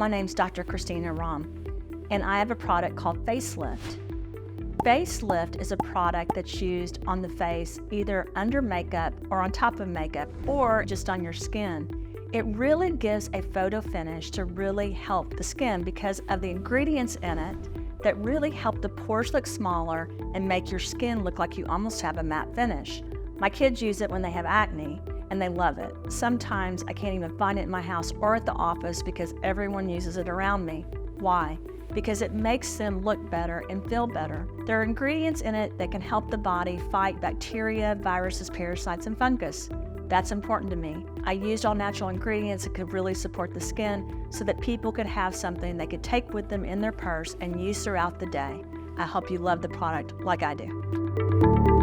my name's Dr. Christina Rahm, and I have a product called Facelift. Facelift is a product that's used on the face, either under makeup or on top of makeup, or just on your skin. It really gives a photo finish to really help the skin because of the ingredients in it that really help the pores look smaller and make your skin look like you almost have a matte finish. My kids use it when they have acne, and they love it. Sometimes I can't even find it in my house or at the office because everyone uses it around me. Why? Because it makes them look better and feel better. There are ingredients in it that can help the body fight bacteria, viruses, parasites, and fungus. That's important to me. I used all natural ingredients that could really support the skin so that people could have something they could take with them in their purse and use throughout the day. I hope you love the product like I do.